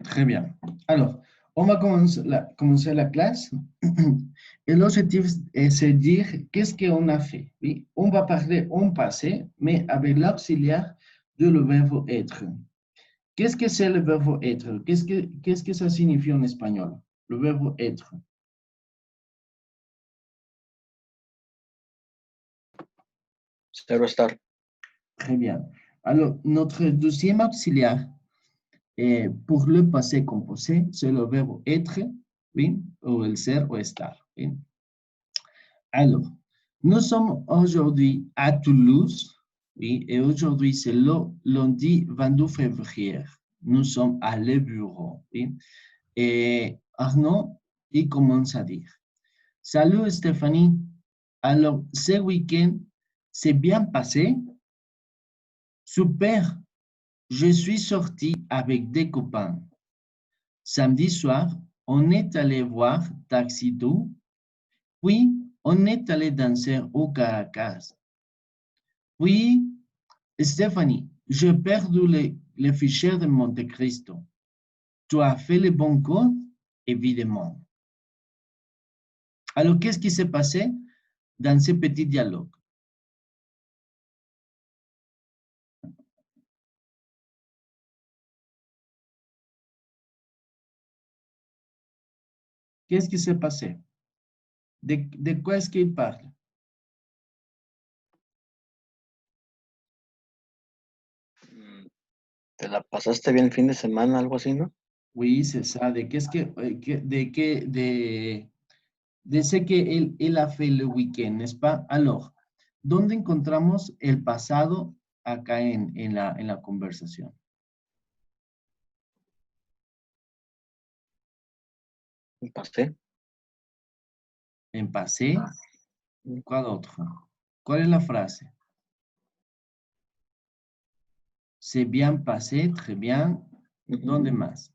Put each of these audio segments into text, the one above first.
Très bien. Alors, on va commencer la classe. Et l'objectif est de dire qu'est-ce qu'on a fait. Oui, on va parler en passé, mais avec l'auxiliaire de le verbe être. Qu'est-ce que c'est le verbe être? Qu'est-ce que ça signifie en espagnol? Le verbe être. Ser o estar. Très bien. Alors, notre deuxième auxiliaire pour le passé composé, c'est le verbe être, oui, ou el ser ou estar. Oui. Alors, nous sommes aujourd'hui à Toulouse, oui, et aujourd'hui c'est le lundi 22 février. Nous sommes à le bureau, oui. Et Arnaud, il commence à dire, salut Stéphanie, alors ce week-end, c'est bien passé? Super, je suis sorti avec des copains. Samedi soir, on est allé voir Taxi 2, puis on est allé danser au Caracas. Puis, Stéphanie, j'ai perdu le fichier de Monte Cristo. Tu as fait le bon code? Évidemment. Alors, qu'est-ce qui s'est passé dans ce petit dialogue? Qu'est-ce qui s'est passé? De quoi est-ce qu'il parle? ¿Te la pasaste bien el fin de semana, algo así, no? Oui, c'est ça. De qu'est-ce de ce qu'il a fait le week-end, n'est-ce pas? Alors, ¿dónde encontramos el pasado acá en la conversación? Pasé. En passé. ¿Cuál otro? ¿Cuál es la frase? C'est bien passé, très bien. ¿Dónde más?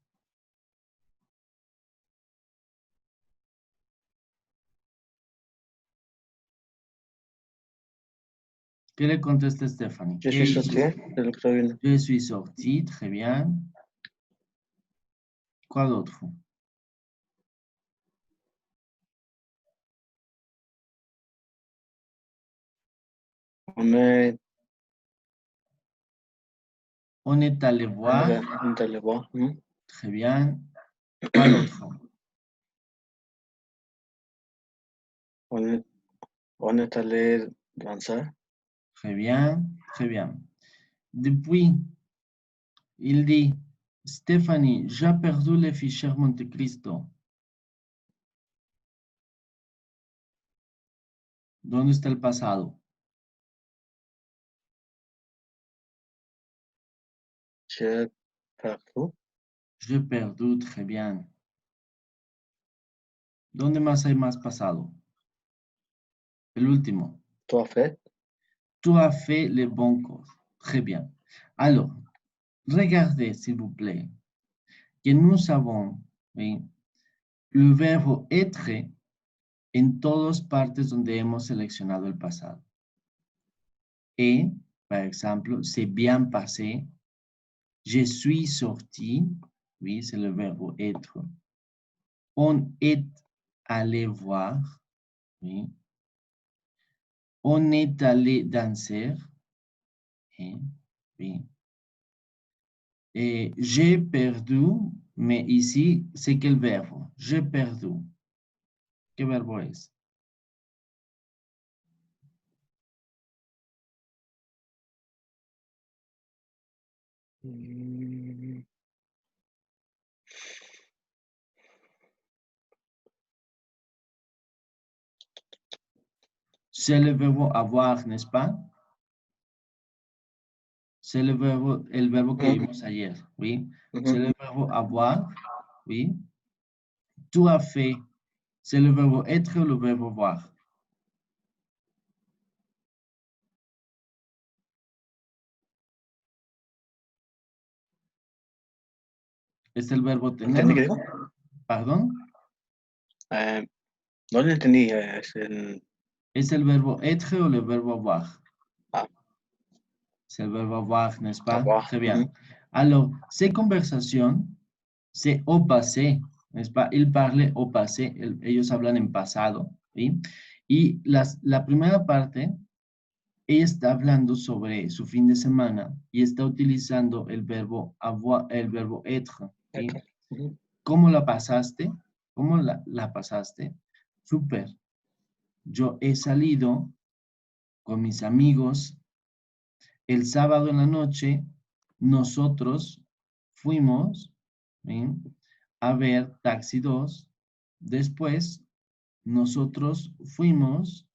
¿Qué le contesta Stephanie? Je suis sorti de lo que estoy viendo. Je suis sorti, très bien. ¿Cuál otro? On est allé voir. Très bien. ¿Cuál otro? On est allé danser. Très bien, très bien. Depuis, il dit, Stéphanie, j'ai perdu le fichier Monte Cristo. ¿Dónde está el pasado? J'ai perdu. J'ai perdu, très bien. ¿Dónde más hay más pasado? El último. Tu as fait. Tu as fait le bon code. Très bien. Alors, regardez, s'il vous plaît, que nous avons oui, le verbo être en todas partes donde hemos seleccionado el pasado. Et, par exemple, c'est bien passé. Je suis sorti. Oui, c'est le verbe être. On est allé voir. Oui. On est allé danser. Oui. Et j'ai perdu, mais ici, c'est quel verbe? J'ai perdu. ¿Qué verbo es? C'est le verbe avoir, n'est-ce pas? C'est le verbe que vimos ayer, oui. C'est le verbe avoir, oui. Tout à fait. C'est le verbe être ou le verbe voir? Es el verbo tener. ¿Entendí qué dijo? ¿Pardon? No lo entendí. Es el verbo être ou le verbe avoir? Ah. C'est le verbe avoir, n'est-ce pas? Avoir. Très bien. Alors, ces conversations C'est au passé, n'est-ce pas? Il parle au passé, ellos hablan en pasado, ¿sí? Y la primera parte, ella está hablando sobre su fin de semana y está utilizando el verbo avoir, el verbo être, ¿sí? Acá. Ujú. ¿Cómo la pasaste? ¿Cómo la pasaste? Súper. Yo he salido con mis amigos el sábado en la noche. Nosotros fuimos, ¿sí?, a ver Taxi 2. Después, nosotros fuimos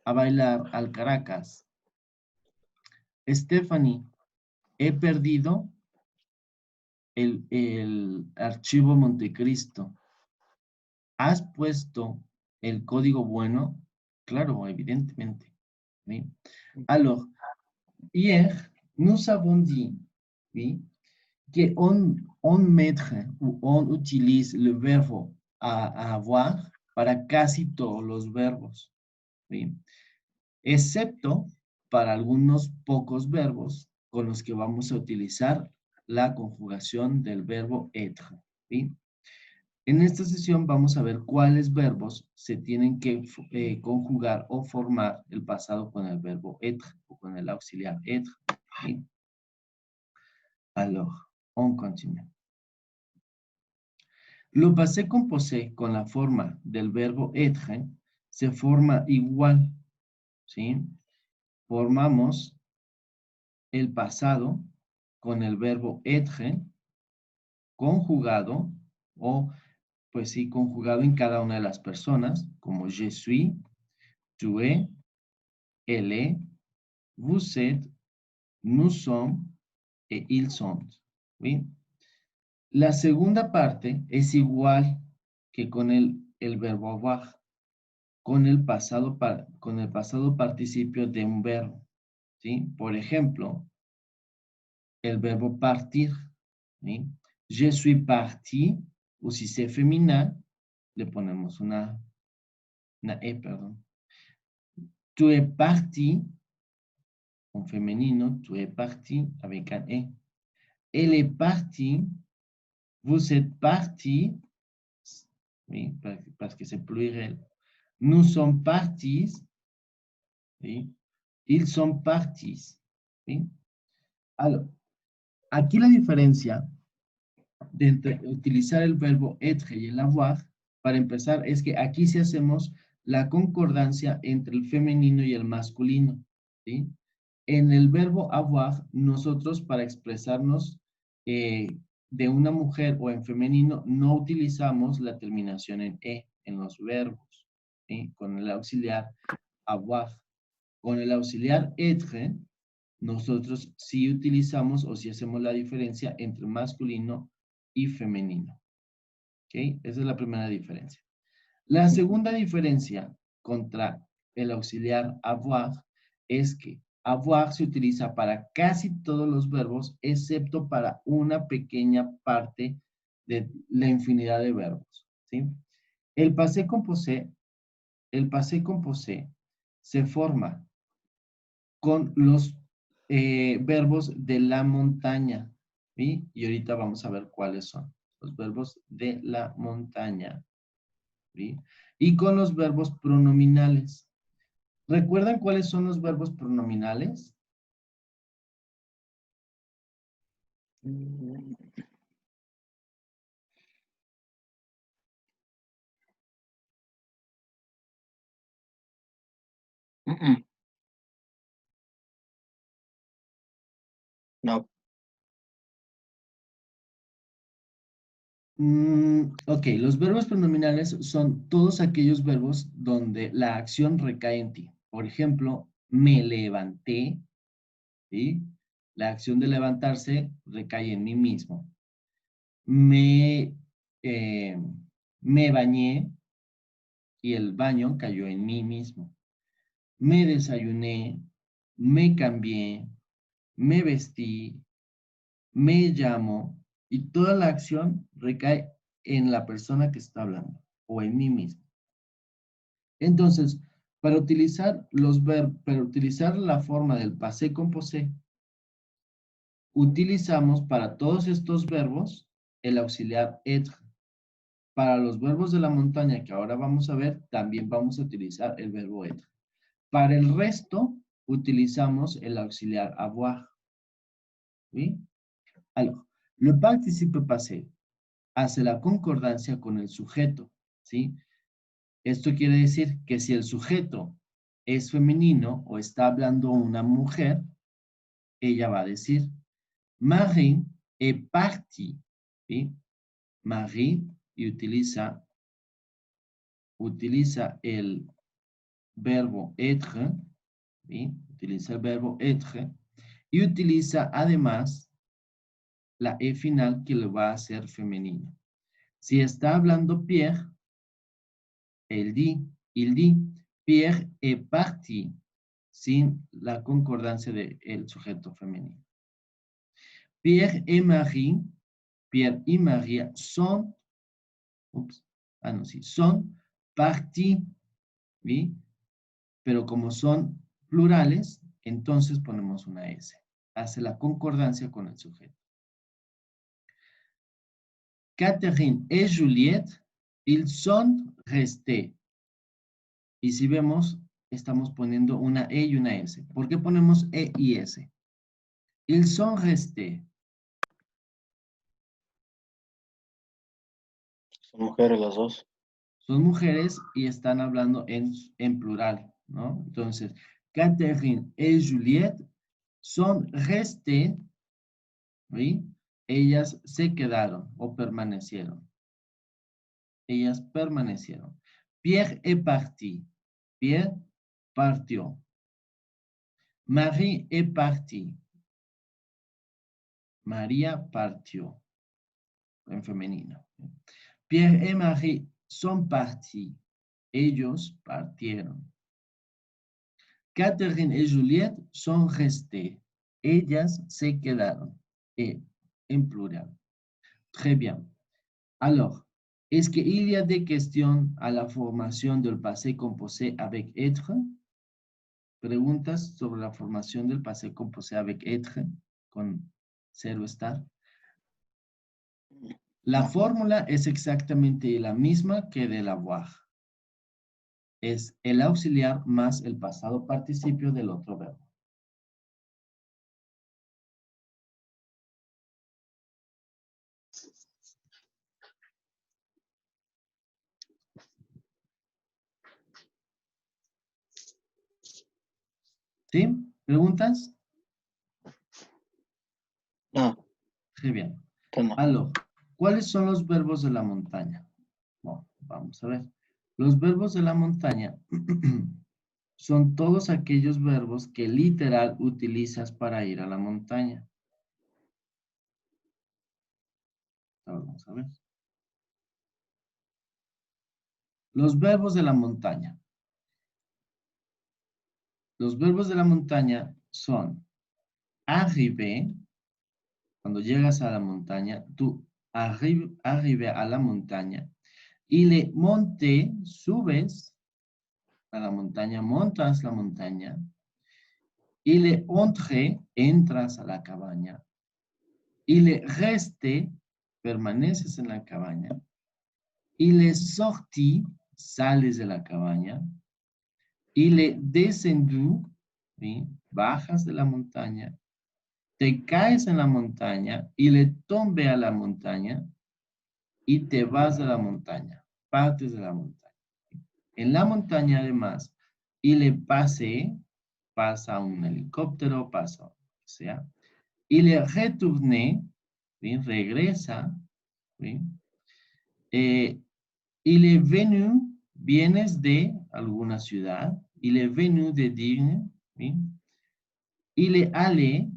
a bailar al Caracas. Stephanie, he perdido el archivo Montecristo. ¿Has puesto el código bueno? Claro, évidemment. Oui. Alors, hier, nous avons dit, oui, qu'on mettrait ou on utilise le verbo a avoir para casi todos los verbos, ¿sí? Excepto para algunos pocos verbos con los que vamos a utilizar la conjugación del verbo être, ¿sí? En esta sesión vamos a ver cuáles verbos se tienen que conjugar o formar el pasado con el verbo être o con el auxiliar être, ¿sí? Alors, on continue. Lo passé composé con la forma del verbo être se forma igual, ¿sí? Formamos el pasado con el verbo être conjugado o, pues sí, conjugado en cada una de las personas, como je suis, tu es, elle est, vous êtes, nous sommes et ils sont, ¿sí? La segunda parte es igual que con el verbo avoir, con el pasado participio de un verbo, ¿sí? Por ejemplo, el verbo partir, ¿sí? Je suis parti, o si c'est féminin, le ponemos una E, perdón. Tu es parti, en femenino, tu es parti, avec un E. Elle est partie, vous êtes partis, oui, parce que c'est pluriel. Nous sommes partis, ¿sí? Ils sont partis, ¿sí? Alors, aquí la diferencia de entre utilizar el verbo être y el avoir, para empezar, es que aquí sí hacemos la concordancia entre el femenino y el masculino, ¿sí? En el verbo avoir, nosotros para expresarnos de una mujer o en femenino, no utilizamos la terminación en E en los verbos, ¿sí? Con el auxiliar avoir. Con el auxiliar être, nosotros sí utilizamos o sí hacemos la diferencia entre masculino y femenino. ¿Ok? Esa es la primera diferencia. La segunda diferencia contra el auxiliar avoir es que avoir se utiliza para casi todos los verbos, excepto para una pequeña parte de la infinidad de verbos, ¿sí? El passé composé se forma con los verbos de la montaña, ¿sí? Y ahorita vamos a ver cuáles son los verbos de la montaña, ¿sí? Y con los verbos pronominales. ¿Recuerdan cuáles son los verbos pronominales? Mm, mm. No. Ok, los verbos pronominales son todos aquellos verbos donde la acción recae en ti. Por ejemplo, me levanté, ¿sí? La acción de levantarse recae en mí mismo. Me, eh, me bañé y el baño cayó en mí mismo. Me desayuné, me cambié, me vestí, me llamo y toda la acción recae en la persona que está hablando o en mí mismo. Entonces, para utilizar la forma del passé composé, utilizamos para todos estos verbos el auxiliar être. Para los verbos de la montaña que ahora vamos a ver, también vamos a utilizar el verbo être. Para el resto, utilizamos el auxiliar avoir. ¿Sí? Alors, le participe passé hace la concordancia con el sujeto. ¿Sí? Esto quiere decir que si el sujeto es femenino o está hablando una mujer, ella va a decir, Marie est partie. ¿Sí? Marie y utiliza el verbo être, ¿sí? Utiliza el verbo être y utiliza además la E final que lo va a hacer femenino. Si está hablando Pierre, il dit, Pierre est parti, sin la concordancia del sujeto femenino. Pierre y María son, son partis, ¿sí? Pero como son plurales, entonces ponemos una S. Hace la concordancia con el sujeto. Catherine et Juliette, ils sont restés. Y si vemos, estamos poniendo una E y una S. ¿Por qué ponemos E y S? Ils sont restés. Son mujeres las dos. Son mujeres y están hablando en plural, ¿no? Entonces, Catherine et Juliette son restés, ¿sí? Ellas se quedaron o permanecieron. Ellas permanecieron. Pierre est parti. Pierre partió. Marie est partie. María partió. En femenino. Pierre et Marie sont partis. Ellos partieron. Catherine et Juliette sont restées. Ellas se quedaron. En plural. Très bien. Alors, est-ce qu'il y a des questions à la formation del passé composé avec être? Preguntas sobre la formación del passé composé avec être, con ser o estar. La fórmula es exactamente la misma que del avoir. Es el auxiliar más el pasado participio del otro verbo. ¿Sí? ¿Preguntas? No. Muy bien. No. Alors, ¿cuáles son los verbos de la montaña? Bueno, vamos a ver. Los verbos de la montaña son todos aquellos verbos que literal utilizas para ir a la montaña. Ahora vamos a ver. Los verbos de la montaña. Los verbos de la montaña son arriver, cuando llegas a la montaña, tú arribes a la montaña, y le monter, subes a la montaña, montas la montaña, y le entrer, entras a la cabaña, y le rester, permaneces en la cabaña, y le sortir, sales de la cabaña, y le descendu, ¿sí? Bajas de la montaña, te caes en la montaña y le tombe a la montaña y te vas de la montaña, partes de la montaña. En la montaña además, y le pasa un helicóptero, pasa, o sea, y le retourné, ¿sí? Regresa, ¿sí? Il est venu, vienes de alguna ciudad, il est venu de Digne, ¿sí? Il est allé,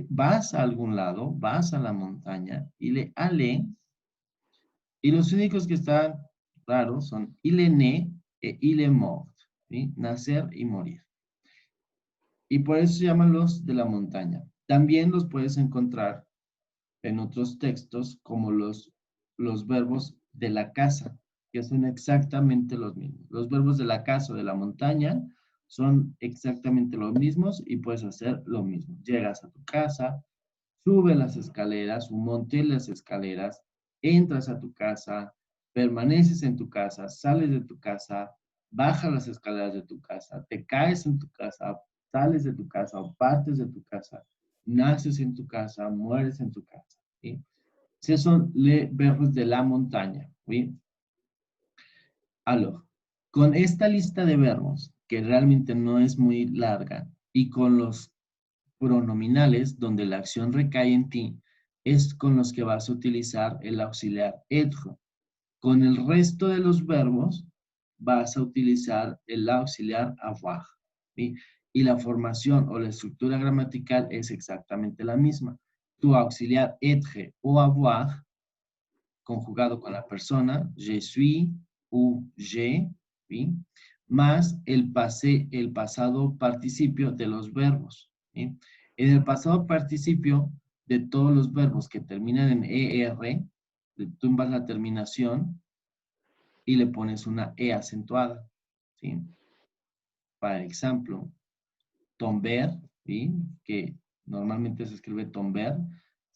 vas a algún lado, vas a la montaña, il est allé, y los únicos que están raros son il est né e il est mort, ¿sí? Nacer y morir. Y por eso se llaman los de la montaña. También los puedes encontrar en otros textos como los verbos de la casa, que son exactamente los mismos. Los verbos de la casa o de la montaña son exactamente los mismos y puedes hacer lo mismo. Llegas a tu casa, sube las escaleras, un monte las escaleras, entras a tu casa, permaneces en tu casa, sales de tu casa, bajas las escaleras de tu casa, te caes en tu casa, sales de tu casa o partes de tu casa, naces en tu casa, mueres en tu casa. ¿Sí? Esos son los verbos de la montaña. ¿Sí? Alors, con esta lista de verbos, que realmente no es muy larga, y con los pronominales, donde la acción recae en ti, es con los que vas a utilizar el auxiliar être. Con el resto de los verbos, vas a utilizar el auxiliar avoir. ¿Sí? Y la formación o la estructura gramatical es exactamente la misma. Tu auxiliar être o avoir, conjugado con la persona, je suis ou j'ai, ¿sí? Más el pasado participio de los verbos. ¿Sí? En el pasado participio de todos los verbos que terminan en ER, le tumbas la terminación y le pones una E acentuada. ¿Sí? Para ejemplo, tomber, ¿sí? Que normalmente se escribe tomber,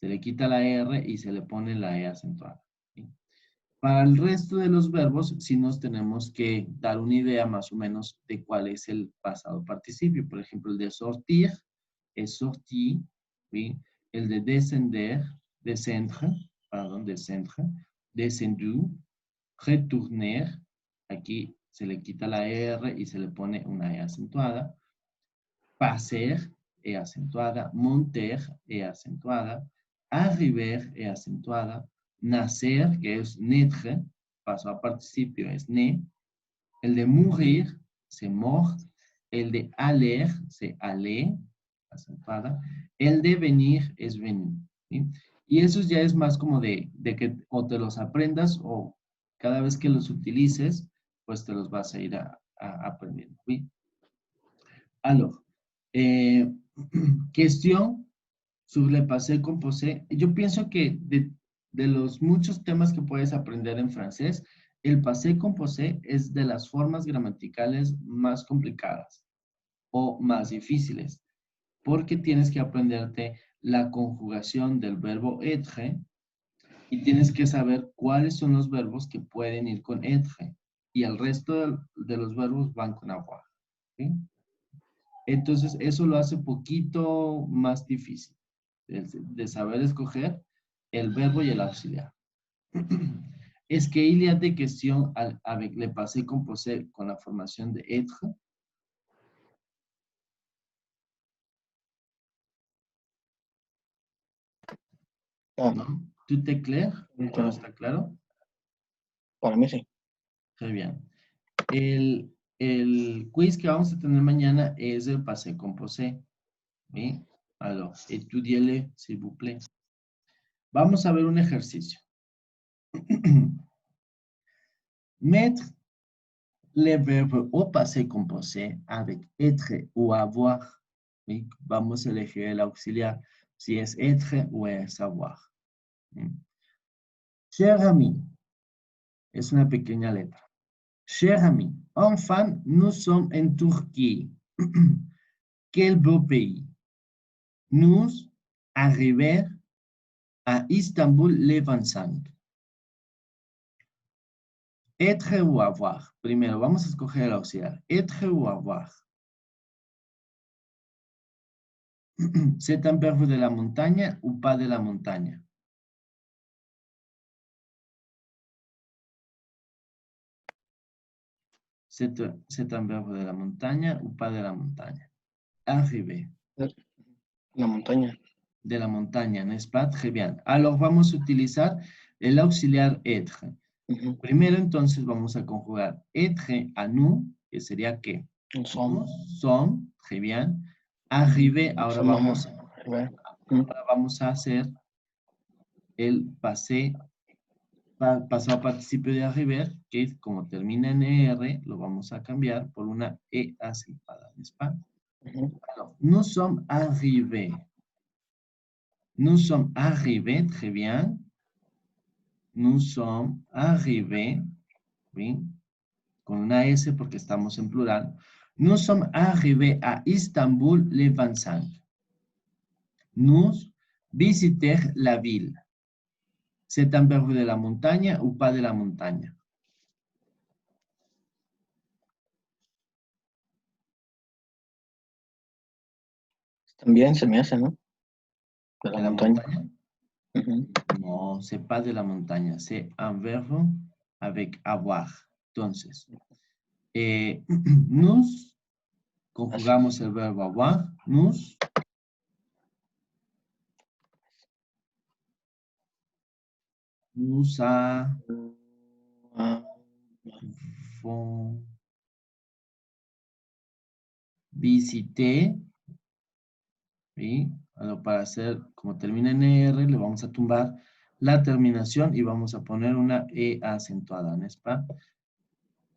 se le quita la R y se le pone la E acentuada. ¿Sí? Para el resto de los verbos, sí nos tenemos que dar una idea más o menos de cuál es el pasado participio. Por ejemplo, el de sortir es sorti, ¿sí? El de descender, descendre, descendu, retourner, aquí se le quita la R y se le pone una E acentuada. Passer, E acentuada. Monter, E acentuada. Arriver, E acentuada. Nacer, que es naître, paso a participio es né. El de mourir, c'est mort. El de aller, c'est aller, acentuada. El de venir es venir. ¿Sí? Y eso ya es más como de que o te los aprendas o cada vez que los utilices, pues te los vas a ir aprendiendo. ¿Sí? Alors, cuestión sobre le passé composé. Yo pienso que de los muchos temas que puedes aprender en francés, el passé composé es de las formas gramaticales más complicadas o más difíciles, porque tienes que aprenderte la conjugación del verbo être y tienes que saber cuáles son los verbos que pueden ir con être y el resto de los verbos van con avoir. ¿Sí? Entonces, eso lo hace poquito más difícil de saber escoger el verbo y el auxiliar. Es que il y a des questions avec le passé composé con la formación de être. Ah, ¿No? ¿Tout est clair? ¿Todo está claro? para mí sí. Très bien. El quiz que vamos a tener mañana es el passé composé. ¿Sí? Alors, étudiez-le, s'il vous plaît. Vamos a ver un ejercicio. Mettre les verbes au passé composé avec être ou avoir. ¿Sí? Vamos a elegir el auxiliar, si es être o es avoir. ¿Sí? Cher ami, es una pequeña letra. Cher ami, enfin, nous sommes en Turquie. Quel beau pays. Nous arrivons à Istanbul le 25. Être ou avoir. Primero, vamos a escoger el auxiliar. Être ou avoir. C'est un verbe de la montaña ou pas de la montaña. C'est un verbe de la montaña ou pas de la montaña. Arriver. La montaña. De la montaña, n'est-ce pas? Très bien. Alors, vamos a utilizar el auxiliar être. Primero, entonces, vamos a conjugar être à nous, que sería que. Son. Son, très bien. Arriver, ahora vamos a hacer el pasado participio de arriver, que como termina en ER, lo vamos a cambiar por una E acentuada, n'est-ce pas? Alors, nous sommes arrivés. Nous sommes arrivés, très bien. Nous sommes arrivés, ¿sí? Con una S porque estamos en plural. Nous sommes arrivés à Istanbul le 25. Nous visitons la ville. C'est un verbe de la montaña ou pas de la montaña? También se me hace, ¿no? De la ¿De la montaña. montaña? Ujú. Non, c'est pas de la montaña. C'est un verbe avec avoir. Entonces, nous conjugamos el verbo avoir. Nous Ah, avons visité. ¿Sí? Alors, para hacer, como termina en ER, le vamos a tumbar la terminación y vamos a poner una E acentuada, ¿n'est-ce pas?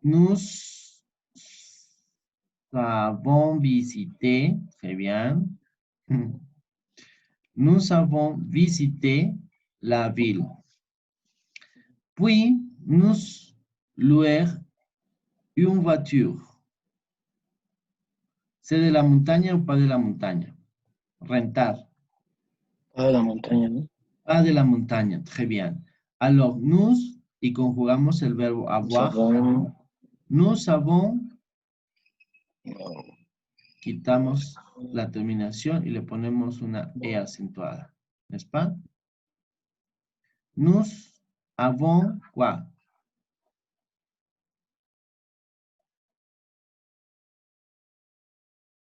Nous avons visité, très bien. Nous avons visité la ville. Puis, nous louer une voiture. ¿C'est de la montaña o pas de la montaña? Rentar. de la montaña, ¿no? Pas de la montaña, très bien. Alors, nous, y conjugamos el verbo avoir. Sabón, Nous avons, no, quitamos la terminación y le ponemos una E acentuada. ¿N'est-ce pas? Nous avons quoi?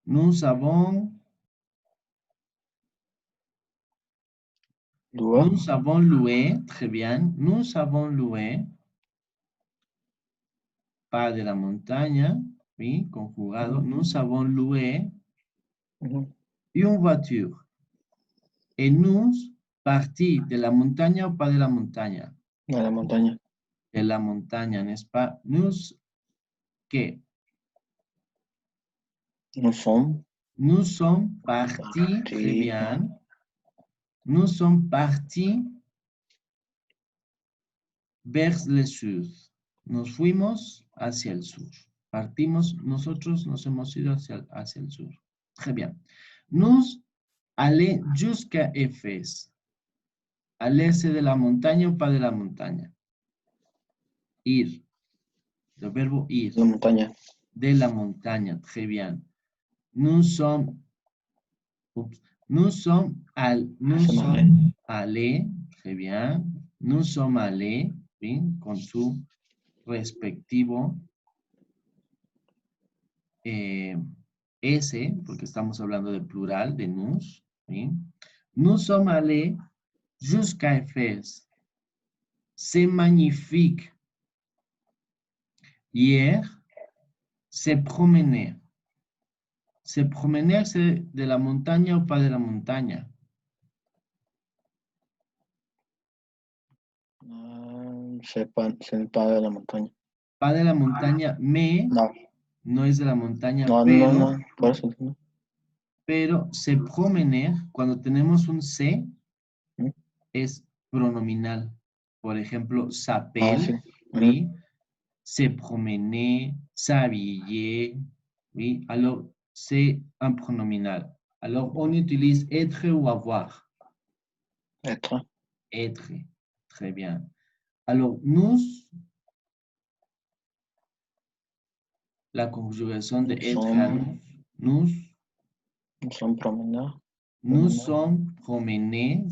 Nous avons, Lua, nous avons loué, très bien. Nous avons loué, pas de la montaña, oui, conjugado. Nous avons loué ujú, une voiture. Et nous, parti de la montaña o pas de la montaña? de la montaña. De la montaña, n'est-ce pas? Nous, ¿qué? No son, Nous sommes partis, très sí, bien. Nous sommes partis vers le sud. Nos fuimos hacia el sur. Partimos, nosotros nos hemos ido hacia el sur. Très bien. Nous allons jusqu'à Éphèse. Alejarse de la montaña o pas de la montaña? Ir. El verbo ir. la montaña. De la montaña. Très bien. Nous sommes, nous sommes allés, très bien. Nous sommes allés, ¿sí? Con su respectivo S, porque estamos hablando de plural, de nous, ¿sí? Nous sommes allés jusqu'à Éphèse. C'est magnifique. Hier, se promener. Se promener, c'est de la montaña o pas de la montaña? Sepa de la montaña. Pas de la montaña, mais No, no es de la montaña, no, pero, no, no, por eso, ¿no? pero se promener, cuando tenemos un se, ¿Mm? es pronominal. Por ejemplo, Ah, s'appelle, sí. oui, se promener, s'habiller, oui, alors c'est un pronominal. Alors, on utilise être ou avoir. Être, Être, très bien. Alors, nous, la conjugación de être à nous, son promenar. nous sommes promenés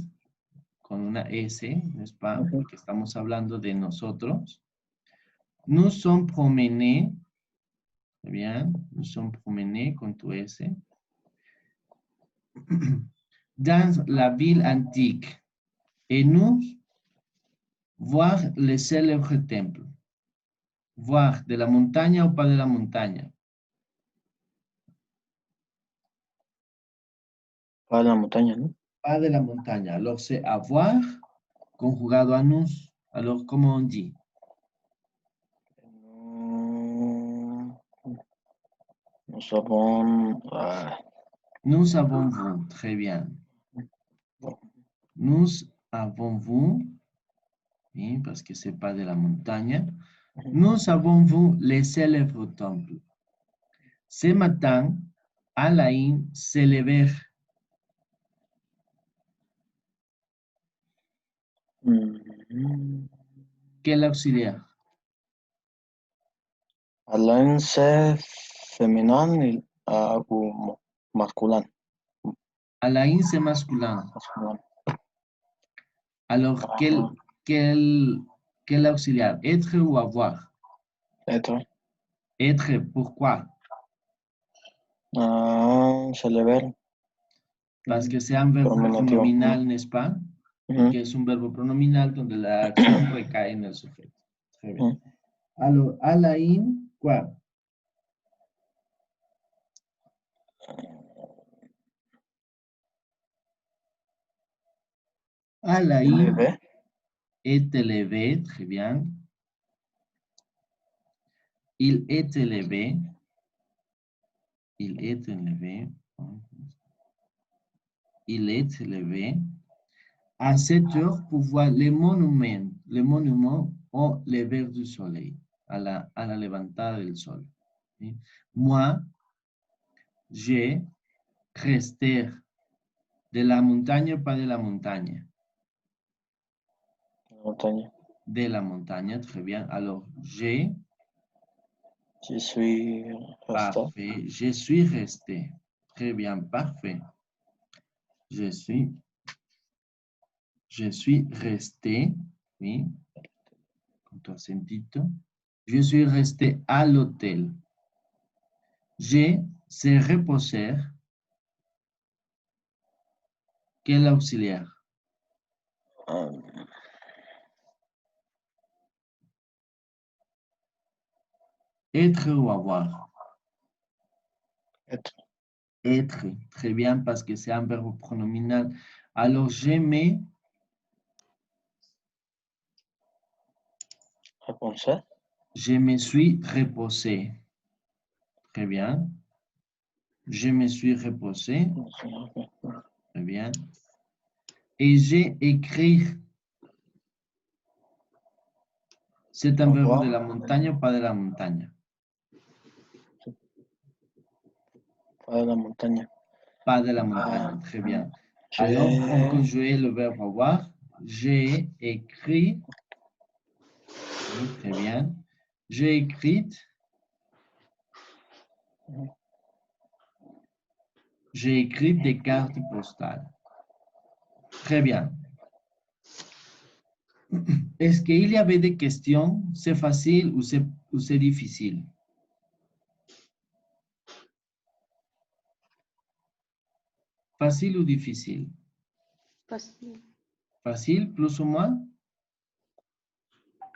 con una S, ¿n'est-ce pas? Ujú. Porque estamos hablando de nosotros. Nous sommes promenés, bien, nous sommes promenés con tu S. Dans la ville antique. Et nous, voir le célèbre temple. Voir de la montaña o pas de la montaña? Para la montaña, ¿no? Pas de la montaña. Alors, c'est avoir conjugado a nous. Alors, comment on dit? Nous avons, Nous avons vous. Très bien. Nous avons vous. Oui, parce que c'est pas de la montaña. Nous avons vu le célèbre temple. Ce matin, Alain se levait. Quel auxiliar? Alain c'est féminin ou masculin. Alain, c'est masculin. Masculin. Alors, quel auxiliar? Être ou avoir? Être. Être, pourquoi? C'est le verbe. Parce que c'est un verbe Pronominativo. pronominal, n'est-ce pas? Ujú. Que es un verbo pronominal donde la acción recae en el sujeto. Très bien. Ujú. Alors, Alain, quoi? Alain Levé. est élevé, très bien. Il est élevé. Il est élevé. Il est élevé. À 7 heures pour voir les monuments au lever du soleil, à la levantada del sol. ¿Sí? Moi, je rester de la montaña, pas de la montaña. Montaña. De la montaña, très bien. Alors, je, Je suis resté. parfait. Je suis resté. Très bien, parfait. Je suis resté, oui, con tu acentito. Je suis resté à l'hôtel. Je se reposer. Quel auxiliar? Être ou avoir? Être. Être, très bien, parce que c'est un verbe pronominal. Alors, j'aimais. Reposer. Je me suis reposé. Très bien. Je me suis reposé. Très bien. Et j'ai écrit. C'est un verbe de la montagne ou pas de la montagne? Pas de la montaña. Pas de la montagne. Très bien. J'ai- Alors, on conjugue le verbe avoir. J'ai écrit. Oui, très bien. J'ai écrit. J'ai écrit des cartes postales. Très bien. Est-ce qu'il y avait des questions? C'est facile ou c'est difficile? Facile ou difficile? Facile. Facile, plus ou moins?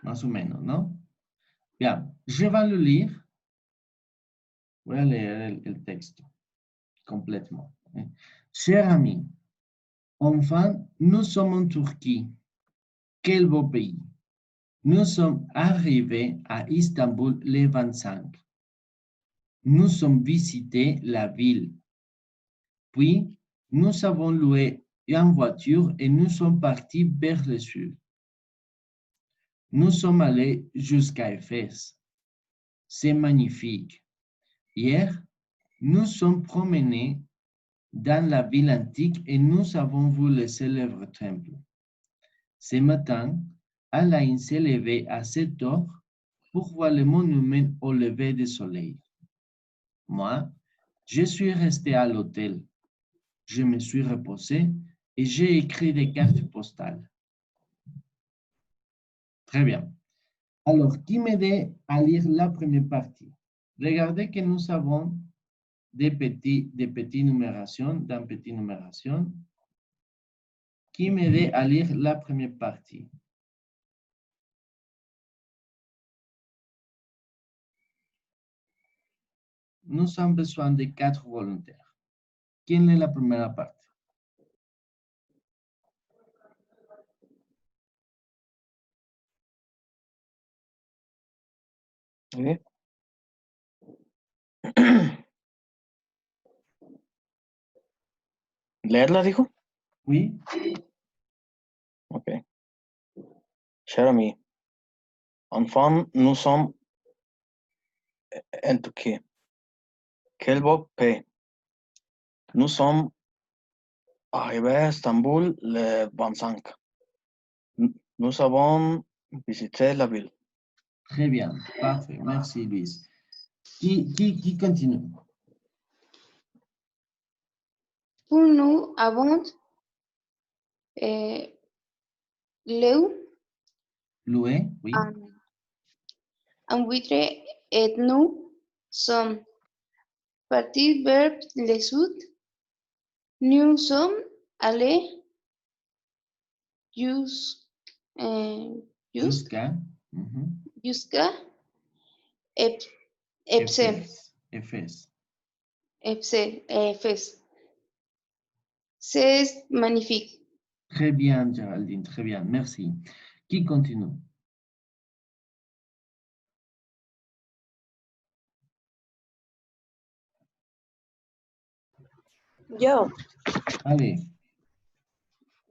Más o menos, ¿no? Bien, je vais le lire. Voy a leer el texto complètement. Cher ami, enfin, nous sommes en Turquie. Quel beau pays. Nous sommes arrivés à Istanbul le 25. Nous sommes visités la ville. Puis, nous avons loué une voiture et nous sommes partis vers le sud. Nous sommes allés jusqu'à Éphèse. C'est magnifique. Hier, nous sommes promenés dans la ville antique et nous avons vu le célèbre temple. Ce matin, Alain s'est levé à 7 heures pour voir le monument au lever du soleil. Moi, je suis resté à l'hôtel. Je me suis reposé et j'ai écrit des cartes postales. Très bien. Alors, qui m'aide à lire la première partie? Regardez que nous avons des petites numérations, dans petites numérations. Qui m'aide à lire la première partie? Nous avons besoin de 4 volontaires. Qui lit la première partie? Oui. ¿Leerla, dijo? Oui. Ok. Cher ami, enfin, nous sommes en Turquie. Quel beau pays. Nous sommes arrivés à Istanbul le 25. Nous avons visité la ville. Très bien, parfait. Merci, Luis. Qui continue? Pour nous avons leu Loué, oui. un buitre et nous sommes partis vers le sud. Nous sommes allés Jusqu'à. Mhm. jusqu'à Epse. Efes. Efes. C'est magnifique. Très bien, Géraldine, très bien, merci. Qui continue? Yo, Allez,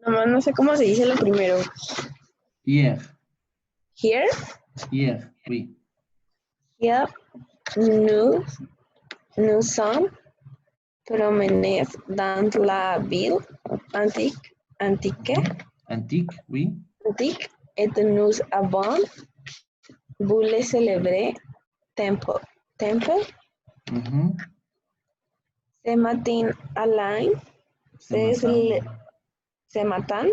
nomás no sé cómo se dice lo primero. hier, Here, oui. here, nous sommes promenés dans la ville antique, Oui. et nous avons voulu célébrer temple. Mhm. Ce matin Alain, ce matin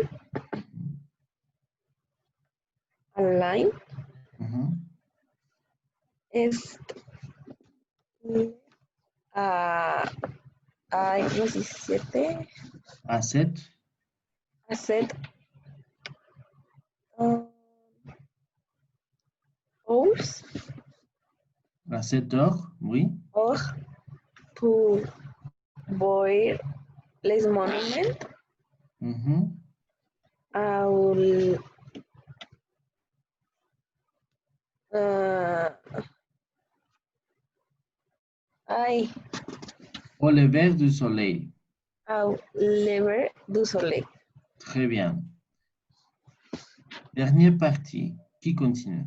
Alain Mhm. es a 17 À 7. a 7 heures À 7 heures, oui. pour voir les monuments Mhm. al Au lever du soleil. au lever du soleil. Très bien. Dernière partie. Qui continue?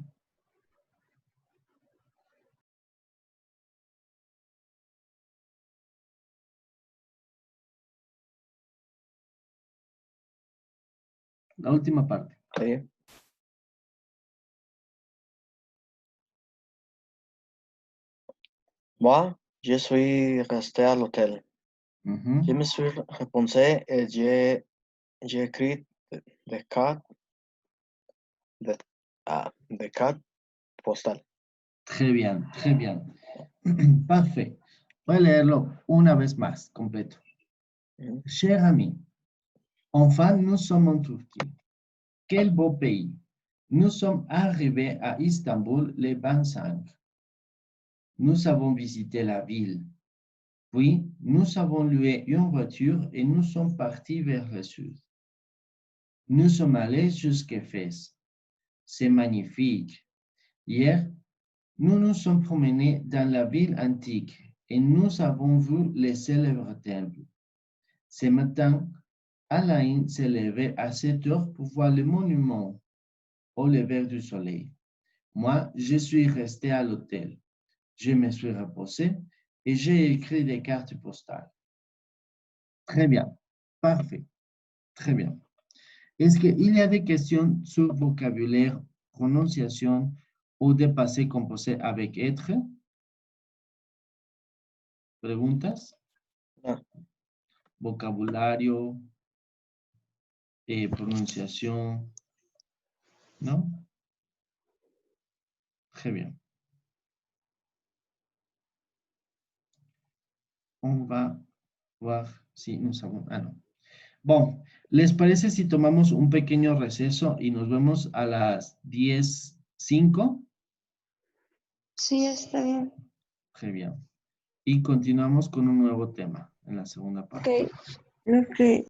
La última parte. Sí. Moi, je suis resté à l'hôtel. Mhm. Je me suis reposé et j'ai écrit des cartes postales. Très bien, très bien. Parfait. Voy a leerlo una vez más, completo. Mhm. Cher ami, enfin nous sommes en Turquie. Quel beau pays. Nous sommes arrivés à Istanbul le 25. Nous avons visité la ville. Puis, nous avons loué une voiture et nous sommes partis vers le sud. Nous sommes allés jusqu'à Fès. C'est magnifique. Hier, nous nous sommes promenés dans la ville antique et nous avons vu les célèbres temples. Ce matin, Alain s'est levé à 7 heures pour voir le monument au lever du soleil. Moi, je suis resté à l'hôtel. Je me suis reposé et j'ai écrit des cartes postales. Très bien. Parfait. Très bien. Est-ce qu'il y a des questions sur vocabulaire, prononciation ou de passé composé avec être? ¿Preguntas? No. Vocabulario, pronunciación. ¿No? Très bien. On va voir si nous avons... Ah, no. Bon, ¿les parece si tomamos un pequeño receso y nos vemos a las 10:05? Sí, está bien. Très bien. Y continuamos con un nuevo tema en la segunda parte. Ok.